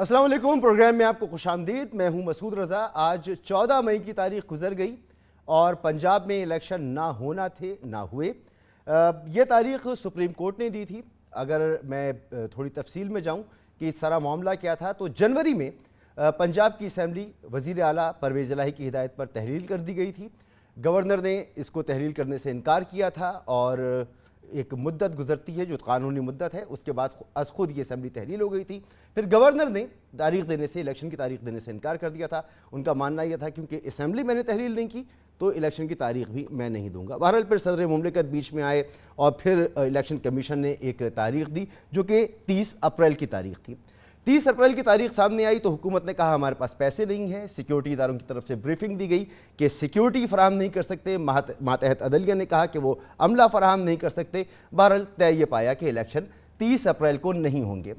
السلام علیکم، پروگرام میں آپ کو خوش آمدید۔ میں ہوں مسعود رضا۔ آج 14 مئی کی تاریخ گزر گئی اور پنجاب میں الیکشن نہ ہونا تھے، نہ ہوئے۔ یہ تاریخ سپریم کورٹ نے دی تھی۔ اگر میں تھوڑی تفصیل میں جاؤں کہ اس سارا معاملہ کیا تھا تو جنوری میں پنجاب کی اسمبلی وزیر اعلیٰ پرویز الہی کی ہدایت پر تحلیل کر دی گئی تھی۔ گورنر نے اس کو تحلیل کرنے سے انکار کیا تھا اور ایک مدت گزرتی ہے جو قانونی مدت ہے، اس کے بعد از خود یہ اسمبلی تحلیل ہو گئی تھی۔ پھر گورنر نے تاریخ دینے سے، الیکشن کی تاریخ دینے سے انکار کر دیا تھا۔ ان کا ماننا یہ تھا کیونکہ اسمبلی میں نے تحلیل نہیں کی تو الیکشن کی تاریخ بھی میں نہیں دوں گا۔ بہرحال پھر صدر مملکت بیچ میں آئے اور پھر الیکشن کمیشن نے ایک تاریخ دی جو کہ 30 اپریل کی تاریخ تھی۔ 30 اپریل کی تاریخ سامنے آئی تو حکومت نے کہا ہمارے پاس پیسے نہیں ہیں۔ سیکیورٹی اداروں کی طرف سے بریفنگ دی گئی کہ سیکیورٹی فراہم نہیں کر سکتے۔ ماتحت عدلیہ نے کہا کہ وہ عملہ فراہم نہیں کر سکتے۔ بہرحال طے یہ پایا کہ الیکشن 30 اپریل کو نہیں ہوں گے۔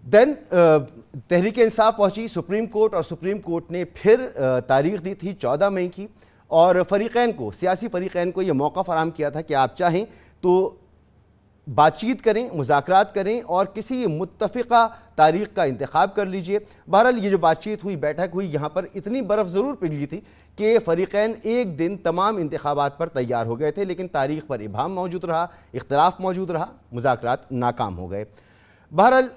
دین تحریک انصاف پہنچی سپریم کورٹ اور سپریم کورٹ نے پھر تاریخ دی تھی 14 مئی کی، اور فریقین کو، سیاسی فریقین کو یہ موقع فراہم کیا تھا کہ آپ چاہیں تو بات چیت کریں، مذاکرات کریں اور کسی متفقہ تاریخ کا انتخاب کر لیجئے۔ بہرحال یہ جو بات چیت ہوئی، بیٹھک ہوئی، یہاں پر اتنی برف ضرور پگھلی تھی کہ فریقین ایک دن تمام انتخابات پر تیار ہو گئے تھے، لیکن تاریخ پر ابہام موجود رہا، اختلاف موجود رہا، مذاکرات ناکام ہو گئے۔ بہرحال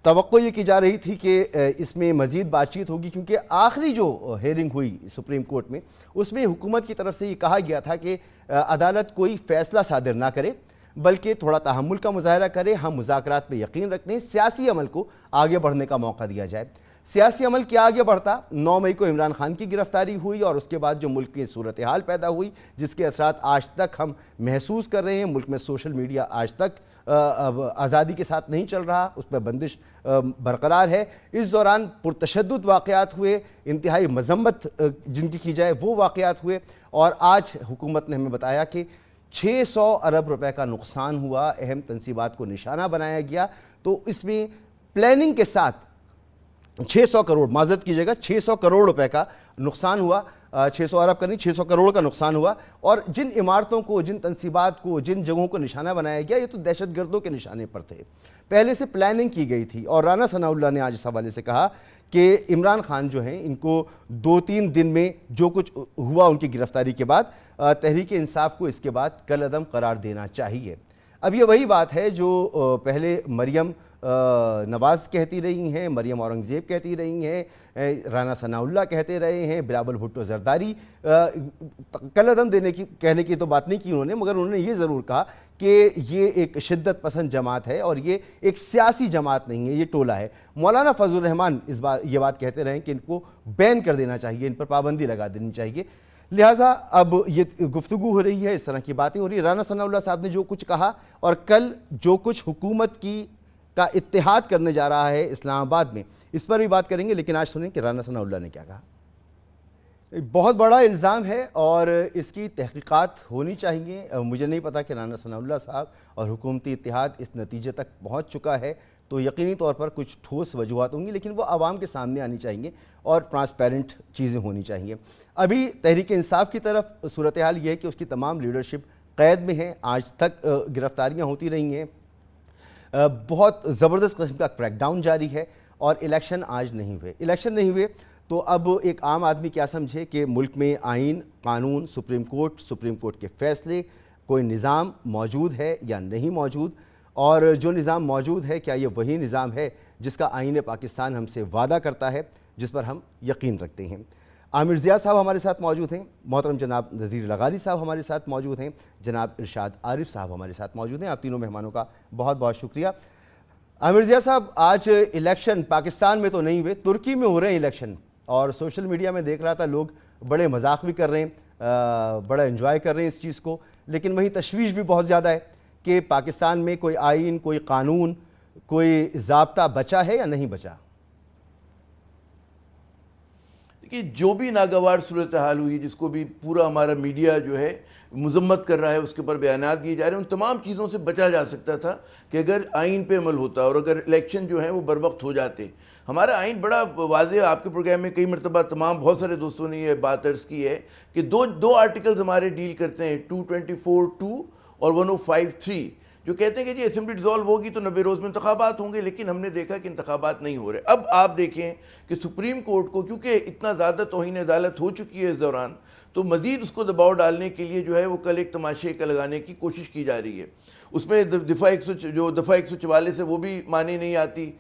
توقع یہ کی جا رہی تھی کہ اس میں مزید بات چیت ہوگی، کیونکہ آخری جو ہیئرنگ ہوئی سپریم کورٹ میں اس میں حکومت کی طرف سے یہ کہا گیا تھا کہ عدالت کوئی فیصلہ صادر نہ کرے بلکہ تھوڑا تحمل کا مظاہرہ کرے، ہم مذاکرات پہ یقین رکھتے ہیں، سیاسی عمل کو آگے بڑھنے کا موقع دیا جائے۔ سیاسی عمل کیا آگے بڑھتا؟ 9 مئی کو عمران خان کی گرفتاری ہوئی اور اس کے بعد جو ملک کی صورتحال پیدا ہوئی جس کے اثرات آج تک ہم محسوس کر رہے ہیں۔ ملک میں سوشل میڈیا آج تک آزادی کے ساتھ نہیں چل رہا، اس پہ بندش برقرار ہے۔ اس دوران پرتشدد واقعات ہوئے، انتہائی مذمت جن کی جائے وہ واقعات ہوئے، اور آج حکومت نے ہمیں بتایا کہ 600 ارب روپے کا نقصان ہوا، اہم تنصیبات کو نشانہ بنایا گیا۔ تو اس میں پلاننگ کے ساتھ 600 کروڑ، معذرت کیجیے گا، 600 کروڑ روپے کا نقصان ہوا، 600 ارب کا نہیں، 600 کروڑ کا نقصان ہوا۔ اور جن عمارتوں کو، جن تنصیبات کو، جن جگہوں کو نشانہ بنایا گیا یہ تو دہشت گردوں کے نشانے پر تھے، پہلے سے پلاننگ کی گئی تھی۔ اور رانا ثناء اللہ نے آج اس حوالے سے کہا کہ عمران خان جو ہیں ان کو 2-3 دن میں جو کچھ ہوا ان کی گرفتاری کے بعد، تحریک انصاف کو اس کے بعد کالعدم قرار دینا چاہیے۔ اب یہ وہی بات ہے جو پہلے مریم نواز کہتی رہی ہیں، مریم اورنگزیب کہتی رہی ہیں، رانا ثناء اللہ کہتے رہے ہیں، بلاول بھٹو زرداری کالعدم دینے کی، کہنے کی تو بات نہیں کی انہوں نے، مگر انہوں نے یہ ضرور کہا کہ یہ ایک شدت پسند جماعت ہے اور یہ ایک سیاسی جماعت نہیں ہے، یہ ٹولہ ہے۔ مولانا فضل الرحمان یہ بات کہتے رہے کہ ان کو بین کر دینا چاہیے، ان پر پابندی لگا دینی چاہیے۔ لہٰذا اب یہ گفتگو ہو رہی ہے، اس طرح کی باتیں ہو رہی ہیں۔ رانا ثناء اللہ صاحب نے جو کچھ کہا اور کل جو کچھ حکومت کا اتحاد کرنے جا رہا ہے اسلام آباد میں، اس پر بھی بات کریں گے، لیکن آج سنیں کہ رانا ثناء اللہ نے کیا کہا۔ بہت بڑا الزام ہے اور اس کی تحقیقات ہونی چاہیے۔ مجھے نہیں پتا کہ رانا ثناء اللہ صاحب اور حکومتی اتحاد اس نتیجے تک پہنچ چکا ہے تو یقینی طور پر کچھ ٹھوس وجوہات ہوں گی، لیکن وہ عوام کے سامنے آنی چاہیے اور ٹرانسپیرنٹ چیزیں ہونی چاہیے۔ ابھی تحریک انصاف کی طرف صورتحال یہ ہے کہ اس کی تمام لیڈرشپ قید میں ہے، آج تک گرفتاریاں ہوتی رہی ہیں، بہت زبردست قسم کا کریک ڈاؤن جاری ہے، اور الیکشن آج نہیں ہوئے۔ تو اب ایک عام آدمی کیا سمجھے کہ ملک میں آئین، قانون، سپریم کورٹ کے فیصلے، کوئی نظام موجود ہے یا نہیں موجود، اور جو نظام موجود ہے کیا یہ وہی نظام ہے جس کا آئین پاکستان ہم سے وعدہ کرتا ہے، جس پر ہم یقین رکھتے ہیں۔ عامر ضیاء صاحب ہمارے ساتھ موجود ہیں، محترم جناب نذیر لغاری صاحب ہمارے ساتھ موجود ہیں، جناب ارشاد عارف صاحب ہمارے ساتھ موجود ہیں۔ آپ تینوں مہمانوں کا بہت بہت شکریہ۔ عامر ضیاء صاحب، آج الیکشن پاکستان میں تو نہیں ہوئے، ترکی میں ہو رہے ہیں الیکشن، اور سوشل میڈیا میں دیکھ رہا تھا لوگ بڑے مذاق بھی کر رہے ہیں، بڑا انجوائے کر رہے ہیں اس چیز کو، لیکن وہیں تشویش بھی بہت زیادہ ہے کہ پاکستان میں کوئی آئین، کوئی قانون، کوئی ضابطہ بچا ہے یا نہیں بچا؟ کہ جو بھی ناگوار صورتحال ہوئی، جس کو بھی پورا ہمارا میڈیا جو ہے مذمت کر رہا ہے، اس کے اوپر بیانات دیے جا رہے ہیں، ان تمام چیزوں سے بچا جا سکتا تھا کہ اگر آئین پہ عمل ہوتا اور اگر الیکشن جو ہیں وہ بر وقت ہو جاتے۔ ہمارا آئین بڑا واضح، آپ کے پروگرام میں کئی مرتبہ بہت سارے دوستوں نے یہ بات عرض کی ہے کہ دو آرٹیکلز ہمارے ڈیل کرتے ہیں، 224(2) اور 105(3), جو کہتے ہیں کہ جی اسمبلی ڈیزالو ہوگی تو 90 روز میں انتخابات ہوں گے، لیکن ہم نے دیکھا کہ انتخابات نہیں ہو رہے۔ اب آپ دیکھیں کہ سپریم کورٹ کو کیونکہ اتنا زیادہ توہین عدالت ہو چکی ہے اس دوران، تو مزید اس کو دباؤ ڈالنے کے لیے جو ہے وہ کل ایک تماشے کا لگانے کی کوشش کی جا رہی ہے۔ اس میں دفعہ 144 ہے وہ بھی معنی نہیں آتی،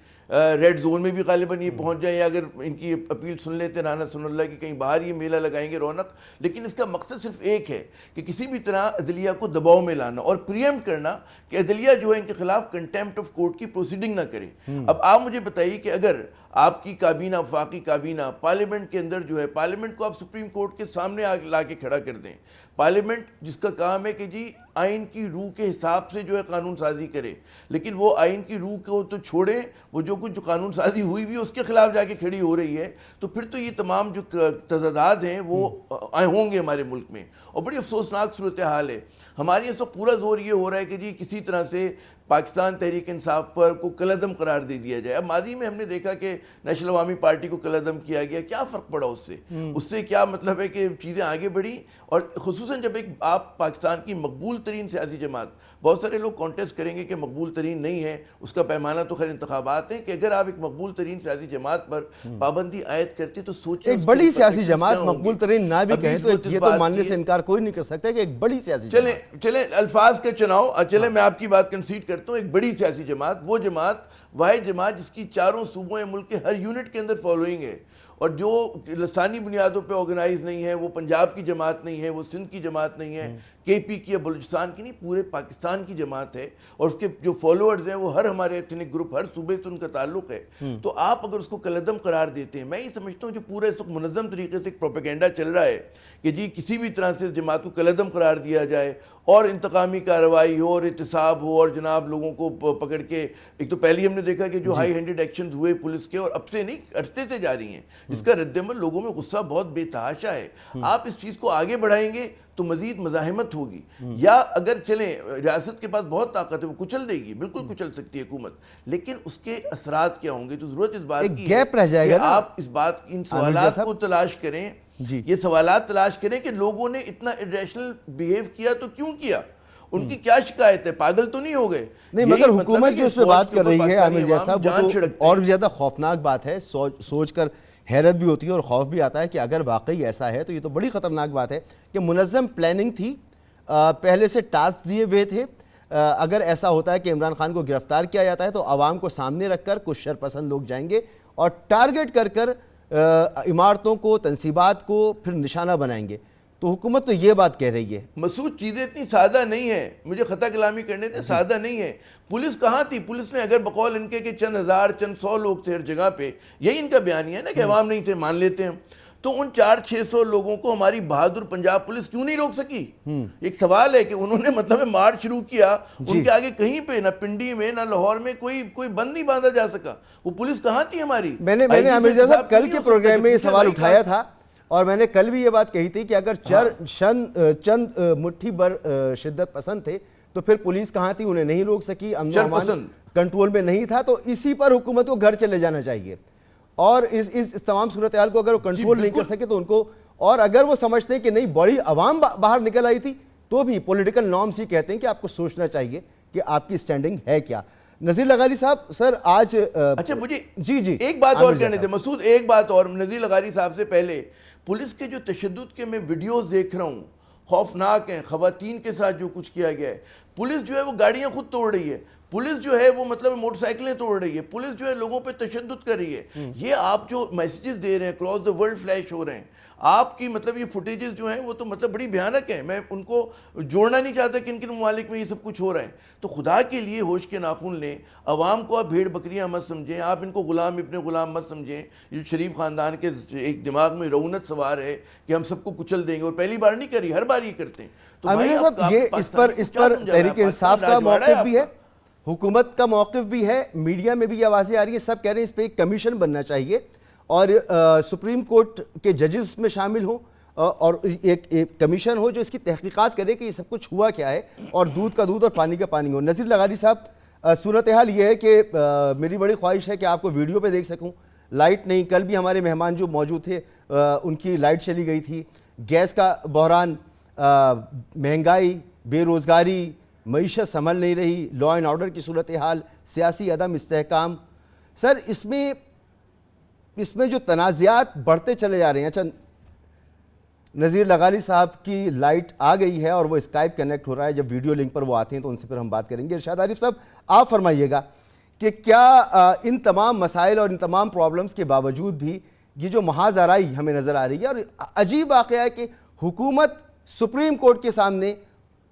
ریڈ زون میں بھی غالباً یہ پہنچ جائیں، یا اگر ان کی اپیل سن لیتے رانا سن اللہ کی کہیں باہر یہ میلہ لگائیں گے رونق، لیکن اس کا مقصد صرف ایک ہے کہ کسی بھی طرح عدلیہ کو دباؤ میں لانا اور پریمپٹ کرنا کہ عدلیہ جو ہے ان کے خلاف کنٹیمپٹ آف کورٹ کی پروسیڈنگ نہ کرے۔ اب آپ مجھے بتائیے کہ اگر آپ کی کابینہ، وفاقی کابینہ پارلیمنٹ کے اندر جو ہے، پارلیمنٹ کو آپ سپریم کورٹ کے سامنے لا کے کھڑا کر دیں، پارلیمنٹ جس کا کام ہے کہ جی آئین کی روح کے حساب سے جو ہے قانون سازی کرے، لیکن وہ آئین کی روح کو تو چھوڑیں، وہ جو کچھ جو قانون سازی ہوئی بھی اس کے خلاف جا کے کھڑی ہو رہی ہے، تو پھر تو یہ تمام جو تضادات ہیں وہ ہوں گے ہمارے ملک میں، اور بڑی افسوسناک صورتحال ہے۔ ہمارے اس وقت پورا زور یہ ہو رہا ہے کہ جی کسی طرح سے پاکستان تحریک انصاف پر کو کالعدم قرار دے دیا جائے۔ اب ماضی میں ہم نے دیکھا کہ نیشنل عوامی پارٹی کو کالعدم کیا گیا، کیا فرق پڑا اس سے کیا مطلب ہے کہ چیزیں آگے بڑھی، اور خصوصاً جب ایک آپ پاکستان کی مقبول ترین سیاسی جماعت، بہت سارے لوگ کانٹیسٹ کریں گے کہ مقبول ترین نہیں ہے، اس کا پیمانہ تو خیر انتخابات ہیں، کہ اگر آپ ایک مقبول ترین سیاسی جماعت پر پابندی عائد کرتے تو سوچیں ایک بڑی سیاسی جماعت مقبول ترین نہ بھی کہیں تو یہ تو ماننے سے انکار کوئی نہیں کر سکتا کہ ایک بڑی سیاسی جماعت، چلیں الفاظ کا چناؤ، چلیں میں آپ کی بات کنسیڈ کرتا ہوں، ایک بڑی سیاسی جماعت، وہ جماعت واحد جماعت جس کی چاروں صوبوں ملک کے ہر یونٹ کے اندر فالوئنگ ہے، اور جو لسانی بنیادوں پہ آرگنائز نہیں ہے، وہ پنجاب کی جماعت نہیں ہے، وہ سندھ کی جماعت نہیں ہے، کے پی کی یا بلوچستان کی نہیں، پورے پاکستان کی جماعت ہے، اور اس کے جو فالوورز ہیں وہ ہر ہمارے ایتھنک گروپ، ہر صوبے سے ان کا تعلق ہے۔ تو آپ اگر اس کو کالعدم قرار دیتے ہیں، میں یہ سمجھتا ہوں جو پورا اس وقت منظم طریقے سے ایک پروپیگنڈا چل رہا ہے کہ جی کسی بھی طرح سے جماعت کو کالعدم قرار دیا جائے اور انتقامی کارروائی ہو اور احتساب ہو، اور جناب لوگوں کو پکڑ کے، ایک تو پہلی ہم نے دیکھا کہ جو ہائی ہینڈڈ ایکشنز ہوئے پولیس کے، اور اب سے نہیں عرصے سے جاری ہیں، جس کا رد عمل لوگوں میں غصہ بہت بے تحاشا ہے۔ آپ اس چیز کو آگے بڑھائیں گے تو مزید مزاحمت ہوگی، یا اگر چلیں ریاست کے پاس بہت طاقت ہے، وہ کچل دے گی، بالکل کچل سکتی ہے حکومت، لیکن اس کے اثرات کیا ہوں گے؟ تو ضرورت اس بات کی ہے کہ آپ اس بات ان سوالات کو تلاش کریں، یہ سوالات تلاش کریں کہ لوگوں نے اتنا irrational بیہیو کیا تو کیوں کیا، ان کی کیا شکایت ہے، پاگل تو نہیں ہو گئے؟ نہیں، مگر حکومت جو اس پہ بات کر رہی ہے عامر جیسا، وہ تو اور بھی زیادہ خوفناک بات ہے، سوچ کر حیرت بھی ہوتی ہے اور خوف بھی آتا ہے کہ اگر واقعی ایسا ہے تو یہ تو بڑی خطرناک بات ہے کہ منظم پلاننگ تھی، پہلے سے ٹاسک دیے ہوئے تھے۔ اگر ایسا ہوتا ہے کہ عمران خان کو گرفتار کیا جاتا ہے تو عوام کو سامنے رکھ کر کچھ شرپسند لوگ جائیں گے اور ٹارگٹ کر عمارتوں کو، تنصیبات کو پھر نشانہ بنائیں گے۔ تو حکومت تو یہ بات کہہ رہی ہے۔ مسعود چیزیں اتنی سادہ نہیں ہیں، مجھے خطا کلامی کرنے تھے، سادہ نہیں ہے۔ پولیس کہاں تھی؟ پولیس نے اگر بقول ان کے کہ چند ہزار چند سو لوگ تھے ہر جگہ پہ، یہی ان کا بیانیہ ہے نا کہ عوام نہیں تھے، مان لیتے ہیں، تو ان 400-600 لوگوں کو ہماری بہادر پنجاب پولیس کیوں نہیں روک سکی؟ ایک سوال ہے کہ انہوں نے مطلب مارچ شروع کیا، ان کے آگے کہیں پہ نہ پنڈی میں نہ لاہور میں کوئی بند نہیں باندھا جا سکا، وہ پولیس کہاں تھی ہماری؟ میں نے عامر صاحب کل کے پروگرام میں یہ سوال اٹھایا تھا، اور میں نے کل بھی یہ بات کہی تھی کہ اگر چند مٹھی بر شدت پسند تھے تو پھر پولیس کہاں تھی، انہیں نہیں روک سکی، امن و امان کنٹرول میں نہیں تھا، تو اسی پر حکومت کو گھر چلے جانا چاہیے، اور اس تمام صورتحال کو اگر وہ کنٹرول نہیں کر سکے تو ان کو، اور اگر وہ سمجھتے ہیں کہ نہیں بڑی عوام باہر نکل آئی تھی تو بھی پولیٹیکل نارمز ہی کہتے ہیں کہ آپ کو سوچنا چاہیے کہ آپ کی سٹینڈنگ ہے کیا۔ نذیر لغاری صاحب، سر آج اچھا مجھے جی ایک بات اور کہنے تھے مسعود، ایک بات اور، نذیر لغاری صاحب سے پہلے، پولیس کے جو تشدد کے میں ویڈیوز دیکھ رہا ہوں خوفناک ہیں، خواتین کے ساتھ جو کچھ کیا گیا ہے، پولیس جو ہے وہ گاڑیاں خود توڑ رہی ہے، پولیس جو ہے وہ مطلب موٹر سائیکلیں توڑ رہی ہے، پولیس جو ہے لوگوں پہ تشدد کر رہی ہے۔ یہ آپ جو میسیجز دے رہے ہیں کراس دا ورلڈ فلیش ہو رہے ہیں، آپ کی مطلب یہ فوٹیجز جو ہیں وہ تو مطلب بڑی بھیانک ہیں، میں ان کو جوڑنا نہیں چاہتا کہ کن ممالک میں یہ سب کچھ ہو رہا ہے۔ تو خدا کے لیے ہوش کے ناخن لیں، عوام کو آپ بھیڑ بکریاں مت سمجھیں، آپ ان کو غلام ابن غلام مت سمجھیں۔ یہ شریف خاندان کے ایک دماغ میں رونت سوار ہے کہ ہم سب کو کچل دیں گے، اور پہلی بار نہیں کری، ہر بار یہ کرتے ہیں۔ تو عامر صاحب، یہ اس پر تحریک انصاف کا موقف بھی ہے، حکومت کا موقف بھی ہے، میڈیا میں بھی یہ آوازیں آ رہی ہیں، سب کہہ رہے ہیں اس پہ ایک کمیشن بننا چاہیے اور سپریم کورٹ کے ججز اس میں شامل ہوں، اور ایک کمیشن ہو جو اس کی تحقیقات کرے کہ یہ سب کچھ ہوا کیا ہے، اور دودھ کا دودھ اور پانی کا پانی ہو۔ نذیر لغاری صاحب، صورتحال یہ ہے کہ میری بڑی خواہش ہے کہ آپ کو ویڈیو پہ دیکھ سکوں، لائٹ نہیں، کل بھی ہمارے مہمان جو موجود تھے ان کی لائٹ چلی گئی تھی، گیس کا بحران، مہنگائی، بے روزگاری، معیشت سنبھل نہیں رہی, لا اینڈ آرڈر کی صورتحال, سیاسی عدم استحکام. سر اس میں جو تنازعات بڑھتے چلے جا رہے ہیں, اچھا نذیر لغاری صاحب کی لائٹ آ گئی ہے اور وہ اسکائپ کنیکٹ ہو رہا ہے, جب ویڈیو لنک پر وہ آتے ہیں تو ان سے پھر ہم بات کریں گے. ارشاد عارف صاحب آپ فرمائیے گا کہ کیا ان تمام مسائل اور ان تمام پرابلمز کے باوجود بھی یہ جو محاذ آرائی ہمیں نظر آ رہی ہے, اور عجیب واقعہ ہے کہ حکومت سپریم کورٹ کے سامنے,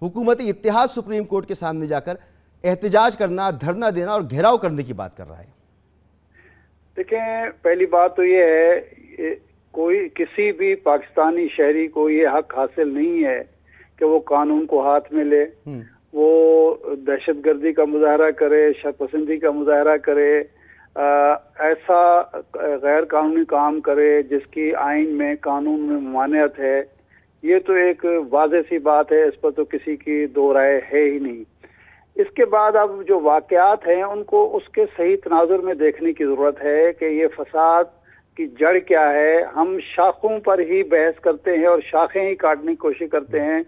حکومت اتحاد سپریم کورٹ کے سامنے جا کر احتجاج کرنا, دھرنا دینا اور گھیراؤ کرنے کی بات کر رہا ہے. دیکھیں, پہلی بات تو یہ ہے, کوئی کسی بھی پاکستانی شہری کو یہ حق حاصل نہیں ہے کہ وہ قانون کو ہاتھ میں لے, وہ دہشت گردی کا مظاہرہ کرے, شر پسندی کا مظاہرہ کرے, ایسا غیر قانونی کام کرے جس کی آئین میں, قانون میں ممانعت ہے. یہ تو ایک واضح سی بات ہے, اس پر تو کسی کی دو رائے ہے ہی نہیں. اس کے بعد اب جو واقعات ہیں ان کو اس کے صحیح تناظر میں دیکھنے کی ضرورت ہے کہ یہ فساد کی جڑ کیا ہے. ہم شاخوں پر ہی بحث کرتے ہیں اور شاخیں ہی کاٹنے کی کوشش کرتے ہیں,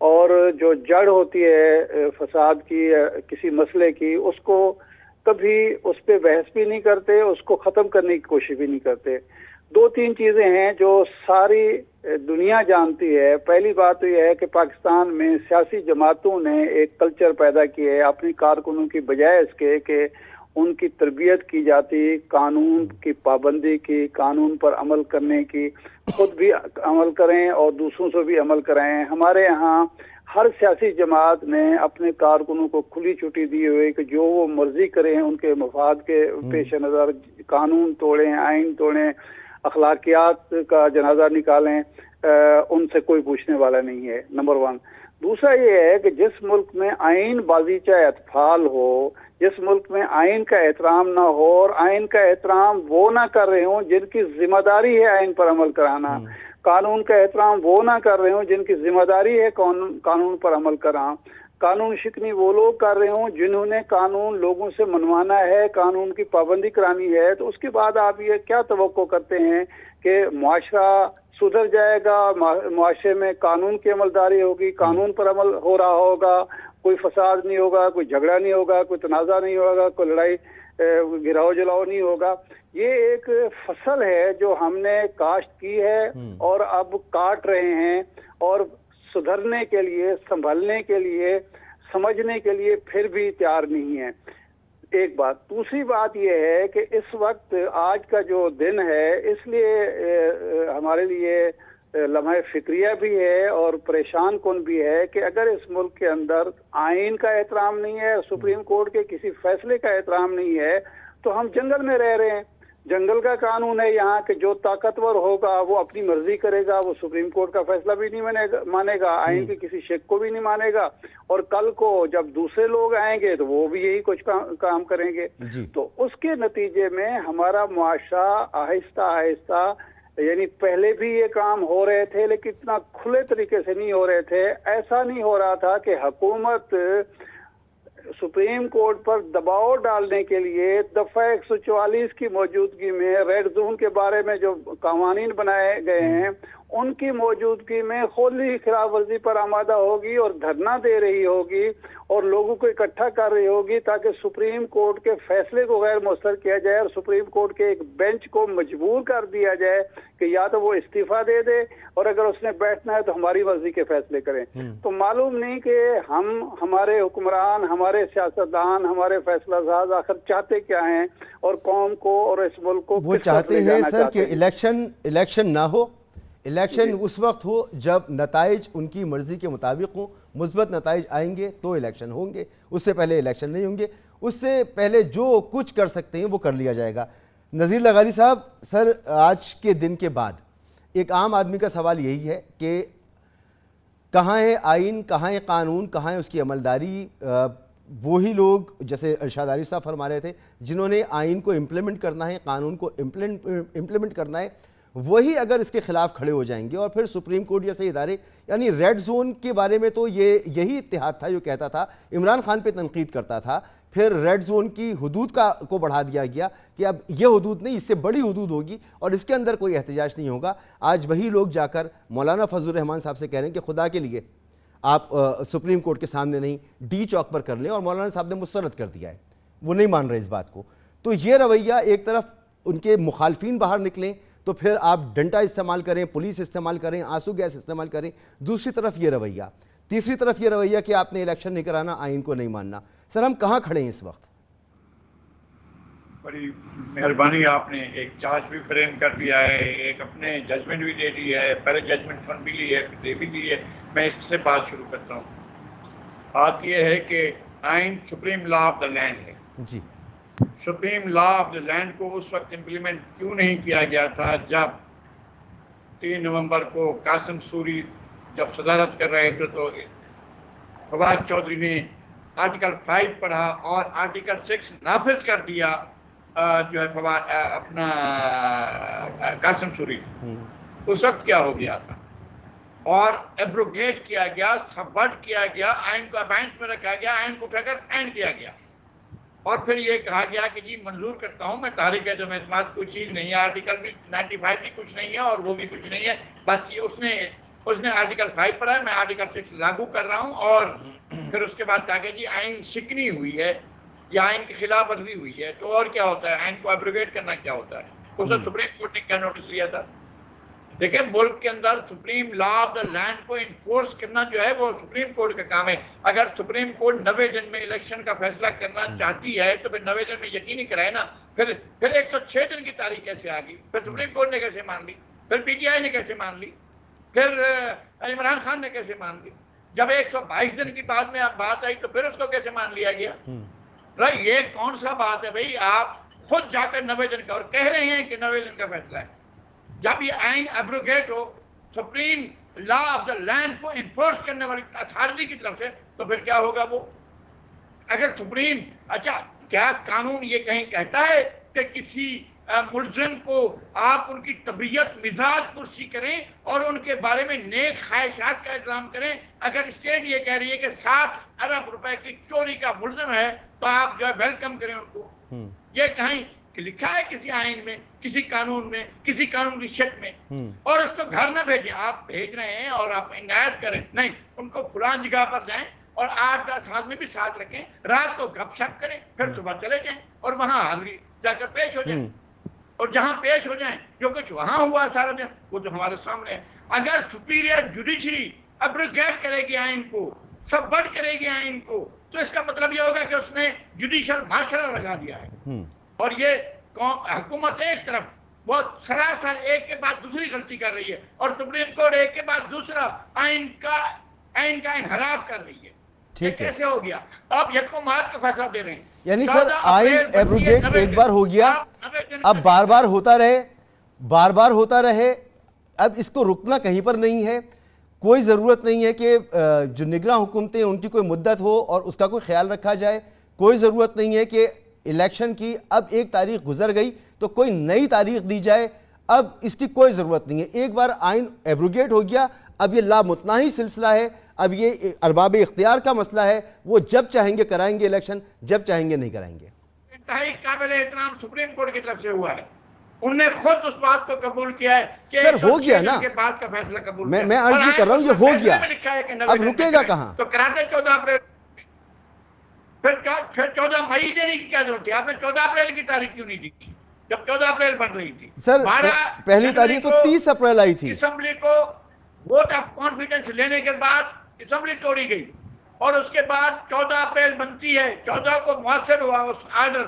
اور جو جڑ ہوتی ہے فساد کی, کسی مسئلے کی, اس کو کبھی اس پہ بحث بھی نہیں کرتے, اس کو ختم کرنے کی کوشش بھی نہیں کرتے. دو تین چیزیں ہیں جو ساری دنیا جانتی ہے. پہلی بات تو یہ ہے کہ پاکستان میں سیاسی جماعتوں نے ایک کلچر پیدا کیا ہے اپنی کارکنوں کی بجائے اس کے کہ ان کی تربیت کی جاتی قانون کی پابندی کی, قانون پر عمل کرنے کی, خود بھی عمل کریں اور دوسروں سے بھی عمل کرائیں. ہمارے یہاں ہر سیاسی جماعت نے اپنے کارکنوں کو کھلی چھٹی دی ہوئی کہ جو وہ مرضی کریں, ان کے مفاد کے پیش نظر قانون توڑیں, آئین توڑیں, اخلاقیات کا جنازہ نکالیں, ان سے کوئی پوچھنے والا نہیں ہے. نمبر 1. دوسرا یہ ہے کہ جس ملک میں آئین بازیچہ اطفال ہو, جس ملک میں آئین کا احترام نہ ہو, اور آئین کا احترام وہ نہ کر رہے ہوں جن کی ذمہ داری ہے آئین پر عمل کرانا, قانون کا احترام وہ نہ کر رہے ہوں جن کی ذمہ داری ہے قانون پر عمل کرانا, قانون شکنی وہ لوگ کر رہے ہوں جنہوں نے قانون لوگوں سے منوانا ہے, قانون کی پابندی کرانی ہے, تو اس کے بعد آپ یہ کیا توقع کرتے ہیں کہ معاشرہ سدھر جائے گا, معاشرے میں قانون کی عملداری ہوگی, قانون پر عمل ہو رہا ہوگا, کوئی فساد نہیں ہوگا, کوئی جھگڑا نہیں ہوگا, کوئی تنازع نہیں ہوگا, کوئی لڑائی گراؤ جلاؤ نہیں ہوگا. یہ ایک فصل ہے جو ہم نے کاشت کی ہے اور اب کاٹ رہے ہیں, اور سدھرنے کے لیے, سنبھلنے کے لیے, سمجھنے کے لیے پھر بھی تیار نہیں ہے. ایک بات. دوسری بات یہ ہے کہ اس وقت آج کا جو دن ہے اس لیے ہمارے لیے لمحہ فکریہ بھی ہے اور پریشان کن بھی ہے کہ اگر اس ملک کے اندر آئین کا احترام نہیں ہے, سپریم کورٹ کے کسی فیصلے کا احترام نہیں ہے, تو ہم جنگل میں رہ رہے ہیں. جنگل کا قانون ہے یہاں کہ جو طاقتور ہوگا وہ اپنی مرضی کرے گا, وہ سپریم کورٹ کا فیصلہ بھی نہیں مانے گا, آئین کی کسی شک کو بھی نہیں مانے گا, اور کل کو جب دوسرے لوگ آئیں گے تو وہ بھی یہی کچھ کام کریں گے. تو اس کے نتیجے میں ہمارا معاشرہ آہستہ آہستہ, یعنی پہلے بھی یہ کام ہو رہے تھے لیکن اتنا کھلے طریقے سے نہیں ہو رہے تھے. ایسا نہیں ہو رہا تھا کہ حکومت سپریم کورٹ پر دباؤ ڈالنے کے لیے دفعہ 144 کی موجودگی میں ریڈ زون کے بارے میں جو قوانین بنائے گئے ہیں ان کی موجودگی میں کھلی خلاف ورزی پر آمادہ ہوگی اور دھرنا دے رہی ہوگی اور لوگوں کو اکٹھا کر رہی ہوگی تاکہ سپریم کورٹ کے فیصلے کو غیر مؤثر کیا جائے اور سپریم کورٹ کے ایک بینچ کو مجبور کر دیا جائے کہ یا تو وہ استعفیٰ دے دے اور اگر اس نے بیٹھنا ہے تو ہماری مرضی کے فیصلے کریں. تو معلوم نہیں کہ ہمارے حکمران, ہمارے سیاستدان, ہمارے فیصلہ ساز آخر چاہتے کیا ہیں اور قوم کو اور اس ملک کو وہ چاہتے ہیں سر کہ الیکشن نہ ہو, الیکشن اس وقت ہو جب نتائج ان کی مرضی کے مطابق ہوں, مثبت نتائج آئیں گے تو الیکشن ہوں گے, اس سے پہلے الیکشن نہیں ہوں گے. اس سے پہلے جو کچھ کر سکتے ہیں وہ کر لیا جائے گا. نذیر لغاری صاحب, سر آج کے دن کے بعد ایک عام آدمی کا سوال یہی ہے کہ کہاں ہے آئین, کہاں ہے قانون, کہاں ہے اس کی عملداری. وہی لوگ جیسے ارشاد عارف صاحب فرما رہے تھے جنہوں نے آئین کو امپلیمنٹ کرنا ہے, قانون کو امپلیمنٹ کرنا ہے, وہی اگر اس کے خلاف کھڑے ہو جائیں گے. اور پھر سپریم کورٹ جیسے ادارے, یعنی ریڈ زون کے بارے میں تو یہی اتحاد تھا جو کہتا تھا, عمران خان پہ تنقید کرتا تھا, پھر ریڈ زون کی حدود کو بڑھا دیا گیا کہ اب یہ حدود نہیں, اس سے بڑی حدود ہوگی اور اس کے اندر کوئی احتجاج نہیں ہوگا. آج وہی لوگ جا کر مولانا فضل الرحمان صاحب سے کہہ رہے ہیں کہ خدا کے لیے آپ سپریم کورٹ کے سامنے نہیں ڈی چوک پر کر لیں، اور مولانا صاحب نے مسترد کر دیا ہے، وہ نہیں مان رہے اس بات کو. تو یہ رویہ ایک طرف ان کے مخالفین باہر نکلیں تو پھر آپ ڈنڈا استعمال کریں، پولیس استعمال کریں، آنسو گیس استعمال کریں، دوسری طرف یہ رویہ، تیسری طرف یہ رویہ کہ آپ نے الیکشن نہیں کرانا، آئین کو نہیں ماننا. سر ہم کہاں کھڑے ہیں اس وقت؟ بڑی مہربانی، آپ نے ایک چارج بھی فریم کر دیا ہے، ایک اپنے ججمنٹ بھی دے دی ہے، پہلے ججمنٹ سن بھی لی ہے، پھر دے بھی لی ہے. میں اس سے بات شروع کرتا ہوں. بات یہ ہے کہ آئین supreme law of the land ہے. جی. Supreme law of the land کو اس وقت امپلیمنٹ کیوں نہیں کیا گیا تھا جب 3 نومبر کو قاسم سوری جب صدارت کر رہے تھے تو فواد چودھری نے آرٹیکل 5 پڑھا اور آرٹیکل 6 نافذ کر دیا جو ہے فواد اپنا قاسم سوری. اس وقت کیا ہو گیا تھا اور ایبروگیٹ کیا گیا، سبورٹ کیا گیا، آئین کو ابینس میں رکھا گیا، آئین کو اٹھا کر اینڈ کیا گیا اور پھر یہ کہا گیا کہ جی منظور کرتا ہوں، میں تاریخ عدم اعتماد کوئی چیز نہیں ہے، آرٹیکل بھی 95 بھی کچھ نہیں ہے اور وہ بھی کچھ نہیں ہے، بس یہ اس نے آرٹیکل 5 پڑھا ہے، میں آرٹیکل 6 لاگو کر رہا ہوں. اور پھر اس کے بعد کہا کہ جی آئین شکنی ہوئی ہے یا آئین کی خلاف ورزی ہوئی ہے تو اور کیا ہوتا ہے، آئین کو ایبروگیٹ کرنا کیا ہوتا ہے. اس وقت سپریم کورٹ نے کیا نوٹس لیا تھا؟ دیکھیں ملک کے اندر supreme law of the land کو انفورس کرنا جو ہے وہ سپریم کورٹ کا کام ہے. اگر سپریم کورٹ 90 دن میں الیکشن کا فیصلہ کرنا چاہتی ہے تو پھر 90 دن میں یقینی کرائے نا. پھر 106 دن کی تاریخ کیسے آ گئی؟ پھر سپریم کورٹ نے کیسے مان لی؟ پھر پی ٹی آئی نے کیسے مان لی؟ پھر عمران خان نے کیسے مان لی؟ جب 122 دن کی بعد میں بات آئی تو پھر اس کو کیسے مان لیا گیا؟ یہ کون سا بات ہے بھائی؟ آپ خود جا کر 90 دن کا اور کہہ رہے ہیں کہ 90 دن کا فیصلہ ہے. جب یہ آئین ایبروگیٹ ہو supreme law of the land کو انفورس کرنے والی اتھارٹی کی طرف سے تو پھر کیا ہوگا وہ؟ اگر سپریم کیا قانون یہ کہیں کہتا ہے کہ کسی ملزم کو آپ ان کی طبیعت مزاج پرسی کریں اور ان کے بارے میں نیک خواہشات کا اعلان کریں؟ اگر اسٹیٹ یہ کہہ رہی ہے کہ 60 ارب روپے کی چوری کا ملزم ہے تو آپ جو ہے ویلکم کریں ان کو. یہ کہیں کہ لکھا ہے کسی آئین میں، کسی قانون میں، کسی قانون کی شکل میں؟ اور اس کو گھر نہ بھیجیں. آپ بھیج رہے ہیں اور آپ عنایت کریں، نہیں، ان کو فلان جگہ پر جائیں اور 8-10 آدمی بھی ساتھ رکھیں، رات کو گپ شپ کریں، پھر صبح چلے جائیں اور وہاں حاضری جا کر پیش ہو جائیں. اور جہاں پیش ہو جائیں جو کچھ وہاں ہوا سارا دن وہ تو ہمارے سامنے ہے. اگر سپیریئر جوڈیشری ایبروگیٹ کرے گی آئین کو، سبورٹ کرے گی آئین کو، تو اس کا مطلب یہ ہوگا کہ اس نے جوڈیشل معاشرہ لگا دیا ہے. اور یہ حکومت ایک طرف وہ سراسر ایک کے بعد دوسری غلطی کر رہی ہے اور سپریم کورٹ ایک کے بعد دوسرا آئین کا انحراف کر رہی ہے. ٹھیک کیسے ہو گیا؟ آپ یکمات کا فیصلہ دے رہے ہیں. یعنی سر آئین ایبروگیٹ ایک بار ہو گیا، اب بار بار ہوتا رہے، اب اس کو رکنا کہیں پر نہیں ہے. کوئی ضرورت نہیں ہے کہ جو نگراں حکومتیں ان کی کوئی مدت ہو اور اس کا کوئی خیال رکھا جائے. کوئی ضرورت نہیں ہے کہ الیکشن کی اب ایک تاریخ گزر گئی تو کوئی نئی تاریخ دی جائے. اب اس کی کوئی ضرورت نہیں ہے. ایک بار آئین ایبروگیٹ ہو گیا، اب یہ لامتناہی سلسلہ ہے. اب یہ ارباب اختیار کا مسئلہ ہے، وہ جب چاہیں گے کرائیں گے الیکشن، جب چاہیں گے نہیں کرائیں گے. انتہائی قابل احترام سپریم کورٹ کی طرف سے ہوا ہے. انہوں نے خود اس بات کو قبول کیا ہے کہ سر ہو گیا نا، کے بعد کا فیصلہ قبول کیا. میں عرض کر رہا ہوں یہ ہو گیا، اب رکے گا کہاں؟ تو کراتے 14 اپریل، پھر 14 مئی دینے کی کیا ضرورت تھی؟ آپ نے 14 اپریل کی تاریخ کیوں نہیں دی جب 14 اپریل بن رہی تھی؟ سر پہلی تاریخ تو 30 اپریل آئی تھی. اسمبلی کو ووٹ آف کانفیڈنس لینے کے بعد اسمبلی توڑی گئی اور اس کے بعد 14 اپریل بنتی ہے. 14 کو مؤثر ہوا اس آرڈر.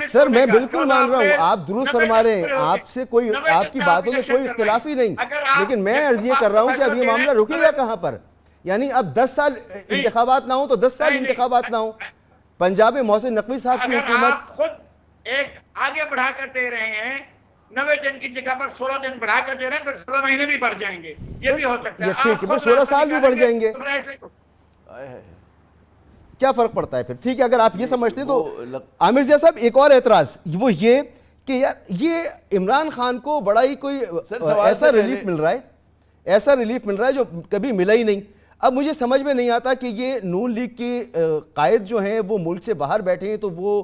سر میں بالکل مان رہا ہوں، آپ درست فرما رہے ہیں، آپ سے کوئی آپ کی باتوں میں کوئی اختلاف ہی نہیں، لیکن میں عرض یہ کر رہا ہوں کہ اب یہ معاملہ رکے گا کہاں پر؟ یعنی اب 10 سال انتخابات نہ ہوں تو 10 سال انتخابات نہ ہوں. پنجاب میں محسن نقوی صاحب کی حکومت آپ خود ایک آگے بڑھا کر دے رہے ہیں، 90 دن کی جگہ پر 16 دن بڑھا کر دے رہے ہیں، پھر 16 مہینے بھی بڑھ جائیں گے، یہ بھی ہو سکتا ہے. ٹھیک ہے، 16 سال بھی بڑھ جائیں گے، کیا فرق پڑتا ہے پھر؟ ٹھیک ہے، اگر آپ یہ سمجھتے ہیں تو عامر ضیاء صاحب ایک اور اعتراض وہ یہ کہ یار یہ عمران خان کو بڑا ہی کوئی ایسا ریلیف مل رہا ہے جو کبھی ملا ہی نہیں. اب مجھے سمجھ میں نہیں آتا کہ یہ نون لیگ کے قائد جو ہیں وہ ملک سے باہر بیٹھے ہیں تو وہ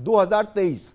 2023।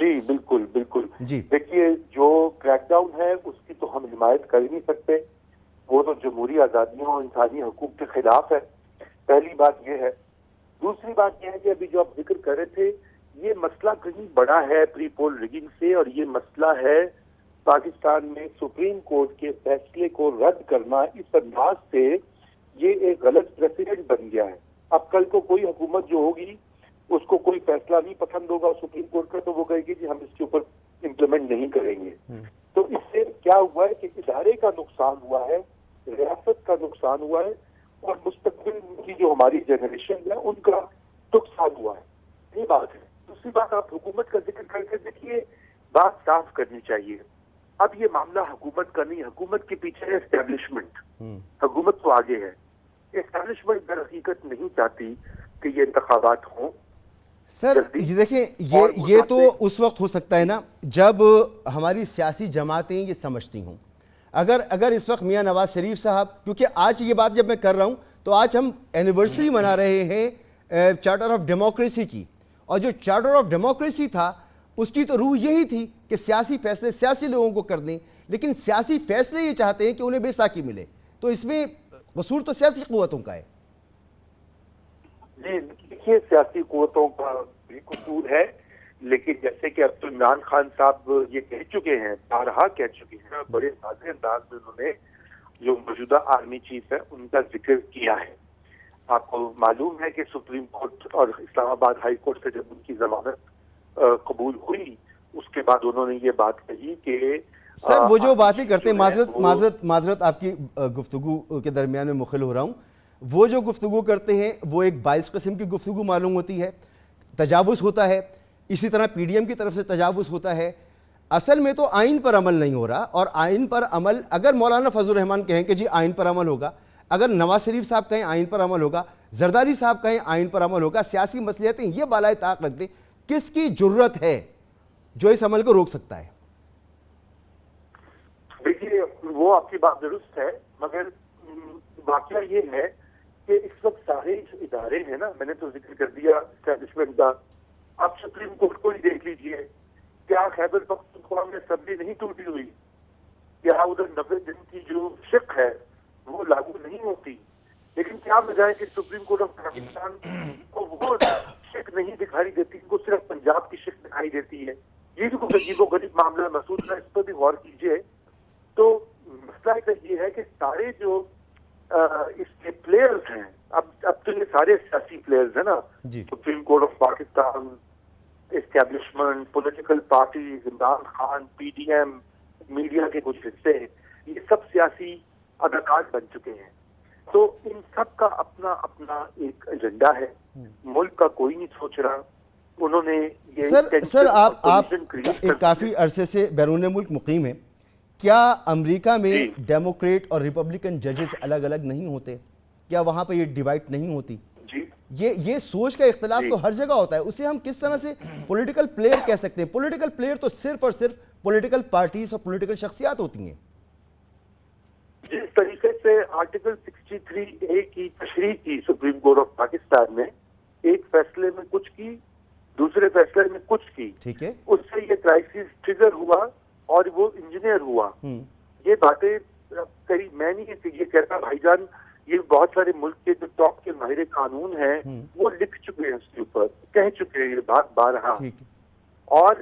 جی بالکل بالکل جی دیکھیے جو کریک ڈاؤن ہے اس کی تو ہم حمایت کر ہی نہیں سکتے، وہ تو جمہوری آزادیوں اور انسانی حقوق کے خلاف ہے، پہلی بات یہ ہے۔ دوسری بات یہ ہے کہ ابھی جو آپ ذکر کر رہے تھے یہ مسئلہ کہیں بڑا ہے پری پول ریگنگ سے، اور یہ مسئلہ ہے پاکستان میں سپریم کورٹ کے فیصلے کو رد کرنا، اس انداز سے یہ ایک غلط پریسیڈنٹ بن گیا ہے۔ اب کل کو کوئی حکومت جو ہوگی اس کو کوئی فیصلہ نہیں پسند ہوگا سپریم کورٹ کا، تو وہ کہے گی کہ ہم اس کے اوپر امپلیمنٹ نہیں کریں گے۔ تو اس سے کیا ہوا ہے کہ ادارے کا نقصان ہوا ہے، ریاست کا نقصان ہوا ہے، اور مستقبل کی جو ہماری جنریشن ہے ان کا نقصان ہوا ہے، یہ بات ہے۔ دوسری بات، آپ حکومت کا ذکر کر کے دیکھیے، بات صاف کرنی چاہیے۔ اب یہ معاملہ حکومت کا نہیں، حکومت کے پیچھے ہے اسٹیبلشمنٹ، حکومت تو آگے ہے، اسٹیبلشمنٹ در حقیقت نہیں چاہتی کہ یہ انتخابات ہوں۔ سر یہ دیکھیں یہ تو اس وقت ہو سکتا ہے نا جب ہماری سیاسی جماعتیں یہ سمجھتی ہوں۔ اگر اس وقت میاں نواز شریف صاحب، کیونکہ آج یہ بات جب میں کر رہا ہوں تو آج ہم اینیورسری منا رہے ہیں چارٹر آف ڈیموکریسی کی، اور جو چارٹر آف ڈیموکریسی تھا اس کی تو روح یہی تھی کہ سیاسی فیصلے سیاسی لوگوں کو کر دیں، لیکن سیاسی فیصلے یہ چاہتے ہیں کہ انہیں بے ساکی ملے، تو اس میں قصور تو سیاسی قوتوں کا ہے۔ جی دیکھیے سیاسی قوتوں کا بھی قصور ہے، لیکن جیسے کہ اب تو عمران خان صاحب یہ کہہ چکے ہیں، بارہا کہہ چکے ہیں، بڑے واضح انداز میں انہوں نے جو موجودہ آرمی چیف ہے ان کا ذکر کیا ہے۔ آپ کو معلوم ہے کہ سپریم کورٹ اور اسلام آباد ہائی کورٹ سے جب ان کی ضمانت قبول ہوئی اس کے بعد انہوں نے یہ بات کہی کہ سر وہ جو باتیں کرتے ہیں، معذرت آپ کی گفتگو کے درمیان میں مخل ہو رہا ہوں، وہ جو گفتگو کرتے ہیں وہ ایک باعث قسم کی گفتگو معلوم ہوتی ہے، تجاوز ہوتا ہے، اسی طرح پی ڈی ایم کی طرف سے تجاوز ہوتا ہے۔ اصل میں تو آئین پر عمل نہیں ہو رہا، اور آئین پر عمل اگر مولانا فضل الرحمان کہیں کہ جی آئین پر عمل ہوگا، اگر نواز شریف صاحب کہیں آئین پر عمل ہوگا، زرداری صاحب کہیں آئین پر عمل ہوگا، سیاسی مصلحتیں یہ بالائے طاق رکھ دیں، کس کی جرت ہے جو اس عمل کو روک سکتا ہے؟ دیکھیے وہ آپ کی بات درست ہے، مگر واقعہ یہ ہے کہ اس وقت سارے جو ادارے ہیں نا، میں نے تو ذکر کر دیا اسٹیبلشمنٹ کا، آپ سپریم کورٹ کو ہی دیکھ لیجئے، کیا خیبر پختونخوا میں اسمبلی نہیں ٹوٹی ہوئی؟ کیا ادھر 90 دن کی جو شق ہے وہ لاگو نہیں ہوتی؟ لیکن کیا وجہ ہے کہ سپریم کورٹ آف پاکستان کو وہ شق نہیں دکھائی دیتی، ان کو صرف پنجاب کی شق دکھائی دیتی ہے؟ یہ جو عجیب و غریب معاملہ محسوس ہے، اس پر بھی غور کیجئے۔ تو مسئلہ یہ ہے کہ سارے جو اس کے پلیئرز ہیں، اب تو یہ سارے سیاسی پلیئرز ہیں نا، supreme court of Pakistan, establishment, political parties, Imran Khan, P D M, media کے کچھ حصے، یہ سب سیاسی اداکار بن چکے ہیں۔ تو ان سب کا اپنا اپنا ایک ایجنڈا ہے، ملک کا کوئی نہیں سوچ رہا۔ انہوں نے یہ سر آپ کافی عرصے سے بیرون ملک مقیم ہیں، کیا امریکہ میں ڈیموکریٹ اور ریپبلکن ججز الگ الگ نہیں ہوتے؟ کیا وہاں پہ یہ ڈیوائٹ نہیں ہوتی؟ یہ سوچ کا اختلاف تو ہر جگہ ہوتا ہے، اسے ہم کس طرح سے پولیٹیکل پلیئر کہہ سکتے ہیں؟ پولیٹیکل پلیئر تو صرف اور صرف پولیٹیکل پارٹیز اور پولیٹیکل شخصیات ہوتی ہیں۔ جس طریقے سے آرٹیکل 63A کی تشریح کی سپریم کورٹ آف پاکستان نے، ایک فیصلے میں کچھ کی، دوسرے فیصلے میں کچھ کی، ٹھیک ہے، اس سے یہ کرائسس ٹریگر ہوا اور وہ انجینئر ہوا۔ یہ باتیں کئی میں نہیں یہ کہتا بھائی جان، یہ بہت سارے ملک کے جو ٹاپ کے ماہر قانون ہیں وہ لکھ چکے ہیں، اس کے اوپر کہہ چکے ہیں یہ بات بارہا، اور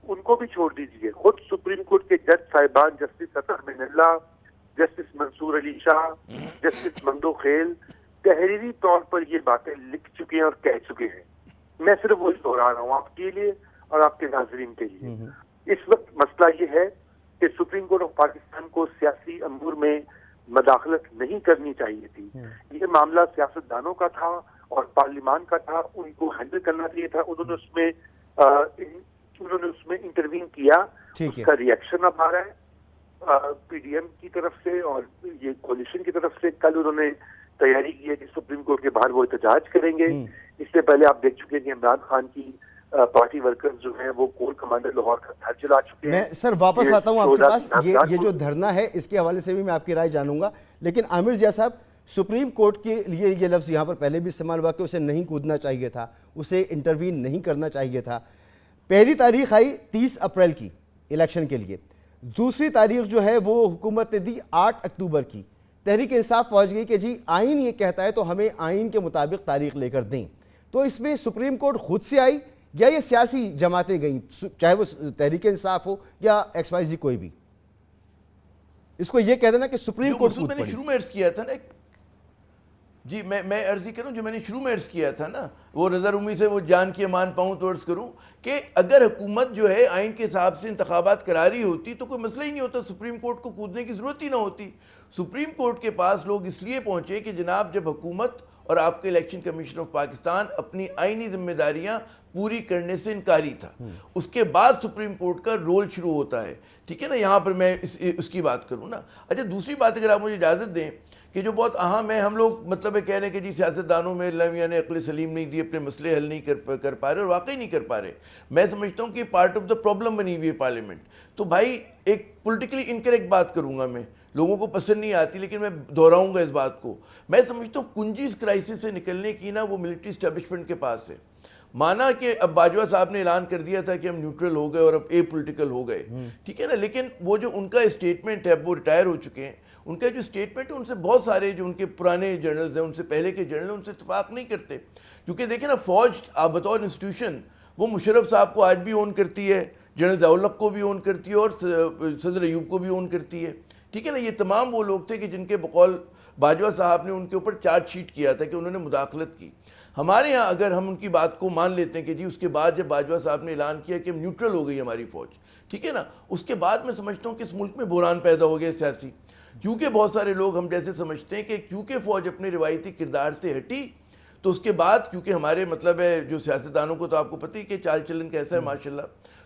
ان کو بھی چھوڑ دیجیے، خود سپریم کورٹ کے جج صاحبان جسٹس اطہر من اللہ، جسٹس منصور علی شاہ، جسٹس مندو خیل تحریری طور پر یہ باتیں لکھ چکے ہیں اور کہہ چکے ہیں۔ میں صرف وہی دہرا رہا ہوں آپ کے لیے اور آپ کے ناظرین کے لیے۔ اس وقت مسئلہ یہ ہے کہ سپریم کورٹ آف پاکستان کو سیاسی امور میں مداخلت نہیں کرنی چاہیے تھی۔ یہ معاملہ سیاستدانوں کا تھا اور پارلیمان کا تھا، ان کو ہینڈل کرنا چاہیے تھا۔ انہوں نے اس میں انٹروین کیا، اس کا ریئیکشن اب آ رہا ہے پی ڈی ایم کی طرف سے اور یہ کولیشن کی طرف سے۔ کل انہوں نے تیاری کی ہے کہ سپریم کورٹ کے باہر وہ احتجاج کریں گے۔ اس سے پہلے آپ دیکھ چکے کہ عمران خان کی پارٹی ورکرز جو ہیں وہ کور کمانڈر لاہور کا گھر جلا چکے ہیں۔ میں سر واپس آتا ہوں آپ کے پاس، یہ جو دھرنا ہے اس کے حوالے سے بھی میں آپ کی رائے جانوں گا، لیکن عامر ضیاء صاحب، سپریم کورٹ کے لیے یہ لفظ یہاں پر پہلے بھی استعمال ہوا کہ اسے نہیں کودنا چاہیے تھا، اسے انٹروین نہیں کرنا چاہیے تھا۔ پہلی تاریخ آئی 30 اپریل کی الیکشن کے لیے، دوسری تاریخ جو ہے وہ حکومت نے دی 8 اکتوبر کی۔ تحریک انصاف پہنچ گئی کہ جی آئین یہ کہتا ہے تو ہمیں آئین کے مطابق تاریخ لے کر دیں۔ تو اس میں سپریم کورٹ خود سے آئی یا یہ سیاسی جماعتیں گئیں، چاہے وہ تحریک انصاف ہو یا ایکس وائی زی کوئی بھی؟ اس کو یہ کہہ دینا کہ سپریم کورٹ خود میں نے پڑی۔ شروع میں عرض کیا تھا نا، جی میں عرض ہی کروں جو میں نے شروع میں عرض کیا تھا نا، وہ نظر امی سے وہ جان کی امان پاؤں تو عرض کروں کہ اگر حکومت جو ہے آئین کے حساب سے انتخابات کرا رہی ہوتی تو کوئی مسئلہ ہی نہیں ہوتا، سپریم کورٹ کو کودنے کی ضرورت ہی نہ ہوتی۔ سپریم کورٹ کے پاس لوگ اس لیے پہنچے کہ جناب جب حکومت اور آپ کے الیکشن کمیشن آف پاکستان اپنی آئینی ذمہ داریاں پوری کرنے سے انکاری تھا، اس کے بعد سپریم کورٹ کا رول شروع ہوتا ہے، ٹھیک ہے نا۔ یہاں پر میں اس کی بات کروں نا۔ اچھا دوسری بات اگر آپ مجھے اجازت دیں کہ جو بہت اہم ہے، ہم لوگ مطلب کہہ رہے ہیں کہ جی سیاستدانوں میں اللہ میاں نے عقل سلیم نہیں دی، اپنے مسئلے حل نہیں کر پا رہے، اور واقعی نہیں کر پا رہے۔ میں سمجھتا ہوں کہ پارٹ آف دا پرابلم بنی ہوئی ہے پارلیمنٹ۔ تو بھائی ایک پولیٹیکلی انکریکٹ بات کروں گا میں، لوگوں کو پسند نہیں آتی لیکن میں دہراؤں گا اس بات کو۔ میں سمجھتا ہوں کنجی اس کرائسس سے نکلنے کی نا وہ ملٹری اسٹیبلشمنٹ کے پاس ہے۔ مانا کہ اب باجوہ صاحب نے اعلان کر دیا تھا کہ ہم نیوٹرل ہو گئے اور اب اے پولیٹیکل ہو گئے، ٹھیک ہے نا، لیکن وہ جو ان کا اسٹیٹمنٹ ہے، وہ ریٹائر ہو چکے ہیں، ان کا جو اسٹیٹمنٹ ہے ان سے بہت سارے جو ان کے پرانے جرنلز ہیں، ان سے پہلے کے جرنل ان سے اتفاق نہیں کرتے، کیونکہ دیکھیں نا فوج آپ بطور انسٹیٹیوشن وہ مشرف صاحب کو آج بھی اون کرتی ہے، جنرل ضیاء الحق کو بھی اون کرتی ہے اور صدر ایوب کو بھی اون کرتی ہے، ٹھیک ہے نا۔ یہ تمام وہ لوگ تھے کہ جن کے بقول باجوہ صاحب نے ان کے اوپر چارج شیٹ کیا تھا کہ انہوں نے مداخلت کی۔ ہمارے ہاں اگر ہم ان کی بات کو مان لیتے ہیں کہ جی اس کے بعد جب باجوہ صاحب نے اعلان کیا کہ ہم نیوٹرل ہو گئی ہماری فوج، ٹھیک ہے نا، اس کے بعد میں سمجھتا ہوں کہ اس ملک میں بحران پیدا ہو گیا سیاسی، کیونکہ بہت سارے لوگ ہم جیسے سمجھتے ہیں کہ کیونکہ فوج اپنے روایتی کردار سے ہٹی تو اس کے بعد کیونکہ ہمارے مطلب ہے جو سیاستدانوں کو تو آپ کو پتہ ہی کہ چال چلن کیسا ہے ماشاءاللہ،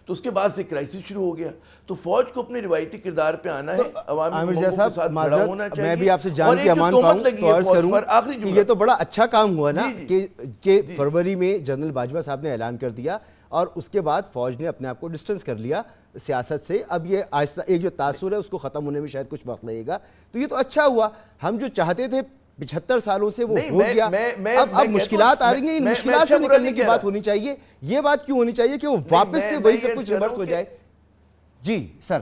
تو اس کے بعد سے کرائسس شروع ہو گیا۔ تو فوج کو اپنے روایتی کردار پہ آنا ہے، عوامی عامر حقوق صاحب کے ساتھ کھڑا معذرت، ہونا چاہیے، میں بھی آپ سے جان اور کی ایک جو امان تہمت پاؤں لگی تو ہے عرض فوج کروں پر، آخری کہ جملہ، یہ تو بڑا اچھا کام ہوا نا جی جی کہ فروری میں جنرل باجوہ صاحب نے اعلان کر دیا اور اس کے بعد فوج نے اپنے آپ کو ڈسٹنس کر لیا سیاست سے۔ اب یہ آہستہ ایک جو تاثر ہے اس کو ختم ہونے میں شاید کچھ وقت لگے گا، تو یہ تو اچھا ہوا۔ ہم جو چاہتے تھے 75 سالوں سے وہ ہو گیا، اب مشکلات آ رہی ہیں، ان مشکلات سے نکلنے کی بات ہونی چاہیے۔ یہ بات کیوں ہونی چاہیے کہ وہ واپس سے وہی سب کچھ ریورس ہو جائے؟ جی سر،